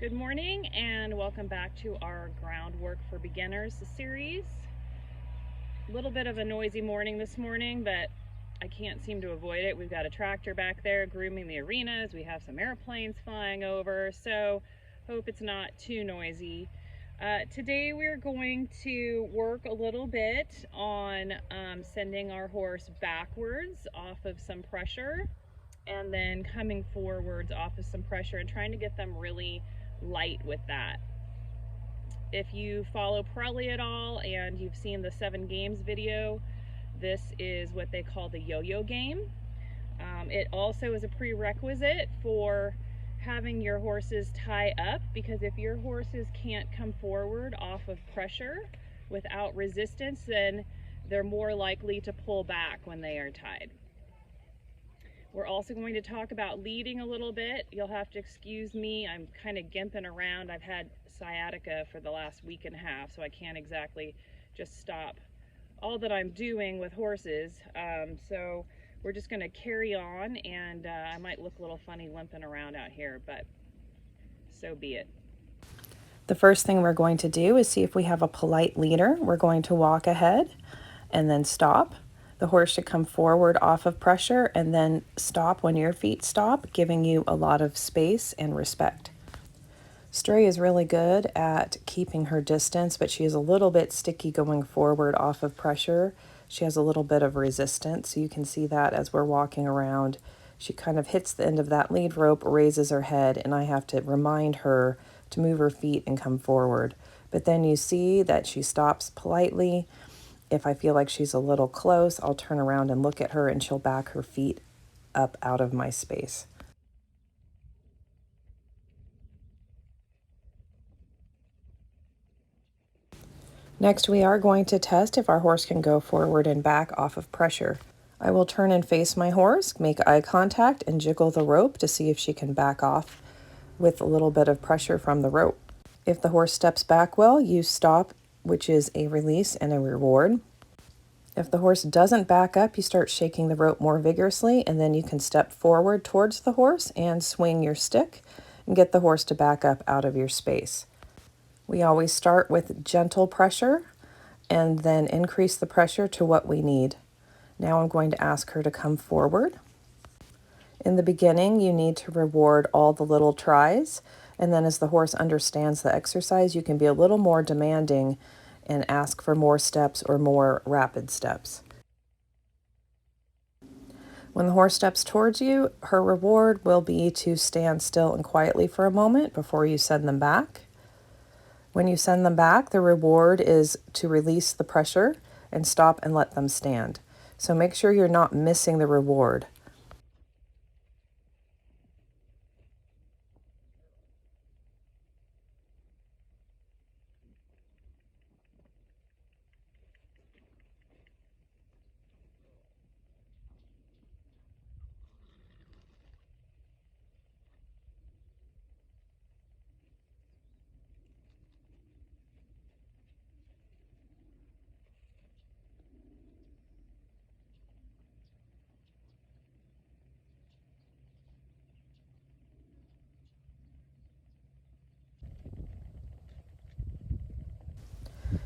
Good morning and welcome back to our Groundwork for Beginners series. A little bit of a noisy morning this morning, but I can't seem to avoid it. We've got a tractor back there grooming the arenas. We have some airplanes flying over, so hope it's not too noisy. Today we're going to work a little bit on sending our horse backwards off of some pressure and then coming forwards off of some pressure and trying to get them really light with that. If you follow Pirelli at all and you've seen the 7 games video, this is what they call the yo-yo game. It also is a prerequisite for having your horses tie up, because if your horses can't come forward off of pressure without resistance, then they're more likely to pull back when they are tied. We're also going to talk about leading a little bit. You'll have to excuse me, I'm kind of gimping around. I've had sciatica for the last week and a half, so I can't exactly just stop all that I'm doing with horses. So we're just going to carry on, and I might look a little funny limping around out here, but so be it. The first thing we're going to do is see if we have a polite leader. We're going to walk ahead and then stop. The horse should come forward off of pressure and then stop when your feet stop, giving you a lot of space and respect. Stray is really good at keeping her distance, but she is a little bit sticky going forward off of pressure. She has a little bit of resistance, so you can see that as we're walking around. She kind of hits the end of that lead rope, raises her head, and I have to remind her to move her feet and come forward. But then you see that she stops politely. If I feel like she's a little close, I'll turn around and look at her, and she'll back her feet up out of my space. Next, we are going to test if our horse can go forward and back off of pressure. I will turn and face my horse, make eye contact, and jiggle the rope to see if she can back off with a little bit of pressure from the rope. If the horse steps back well, you stop, which is a release and a reward. If the horse doesn't back up, you start shaking the rope more vigorously, and then you can step forward towards the horse and swing your stick and get the horse to back up out of your space. We always start with gentle pressure and then increase the pressure to what we need. Now I'm going to ask her to come forward. In the beginning, you need to reward all the little tries, and then as the horse understands the exercise, you can be a little more demanding and ask for more steps or more rapid steps. When the horse steps towards you, her reward will be to stand still and quietly for a moment before you send them back. When you send them back, the reward is to release the pressure and stop and let them stand. So make sure you're not missing the reward.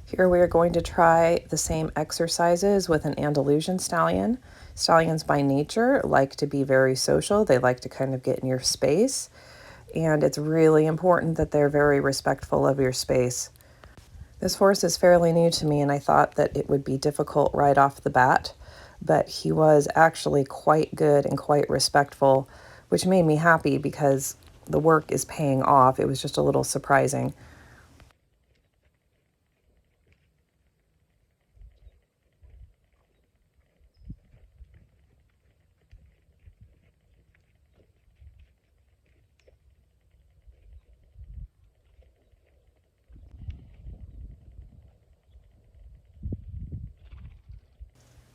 Here we are going to try the same exercises with an Andalusian stallion. Stallions by nature like to be very social. They like to kind of get in your space, and it's really important that they're very respectful of your space. This horse is fairly new to me, and I thought that it would be difficult right off the bat, but he was actually quite good and quite respectful, which made me happy because the work is paying off. It was just a little surprising.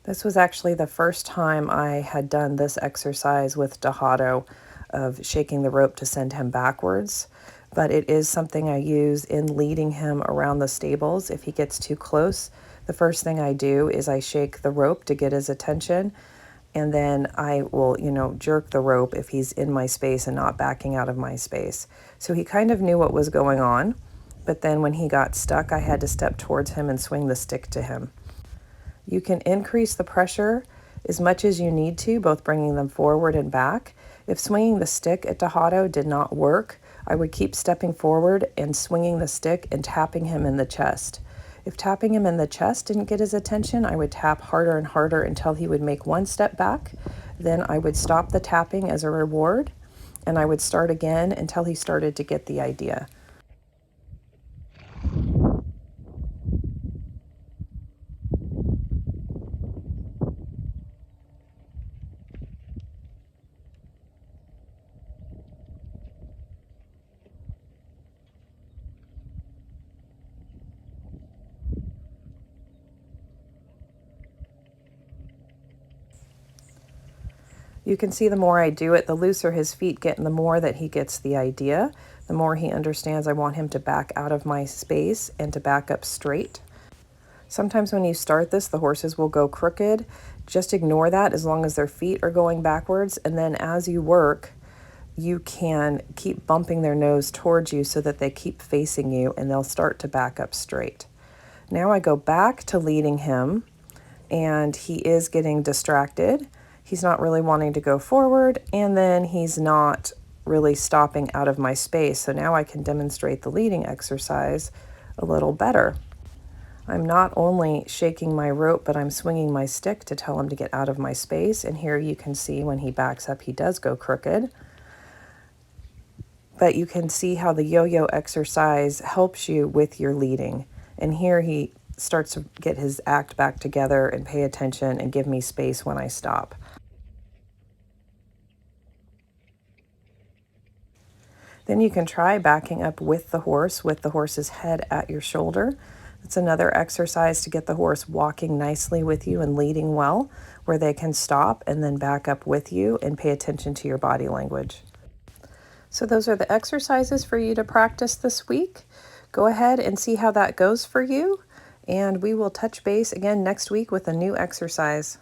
This was actually the first time I had done this exercise with Dahado of shaking the rope to send him backwards, but it is something I use in leading him around the stables. If he gets too close, the first thing I do is I shake the rope to get his attention, and then I will, jerk the rope if he's in my space and not backing out of my space. So he kind of knew what was going on, but then when he got stuck, I had to step towards him and swing the stick to him. You can increase the pressure as much as you need to, both bringing them forward and back. If swinging the stick at Tejado did not work, I would keep stepping forward and swinging the stick and tapping him in the chest. If tapping him in the chest didn't get his attention, I would tap harder and harder until he would make one step back. Then I would stop the tapping as a reward, and I would start again until he started to get the idea. You can see the more I do it, the looser his feet get and the more that he gets the idea, the more he understands I want him to back out of my space and to back up straight. Sometimes when you start this, the horses will go crooked. Just ignore that as long as their feet are going backwards. And then as you work, you can keep bumping their nose towards you so that they keep facing you and they'll start to back up straight. Now I go back to leading him, and he is getting distracted. He's not really wanting to go forward, and then he's not really stopping out of my space. So now I can demonstrate the leading exercise a little better. I'm not only shaking my rope, but I'm swinging my stick to tell him to get out of my space. And here you can see when he backs up, he does go crooked. But you can see how the yo-yo exercise helps you with your leading. And here he starts to get his act back together and pay attention and give me space when I stop. Then you can try backing up with the horse's head at your shoulder. It's another exercise to get the horse walking nicely with you and leading well, where they can stop and then back up with you and pay attention to your body language. So those are the exercises for you to practice this week. Go ahead and see how that goes for you, and we will touch base again next week with a new exercise.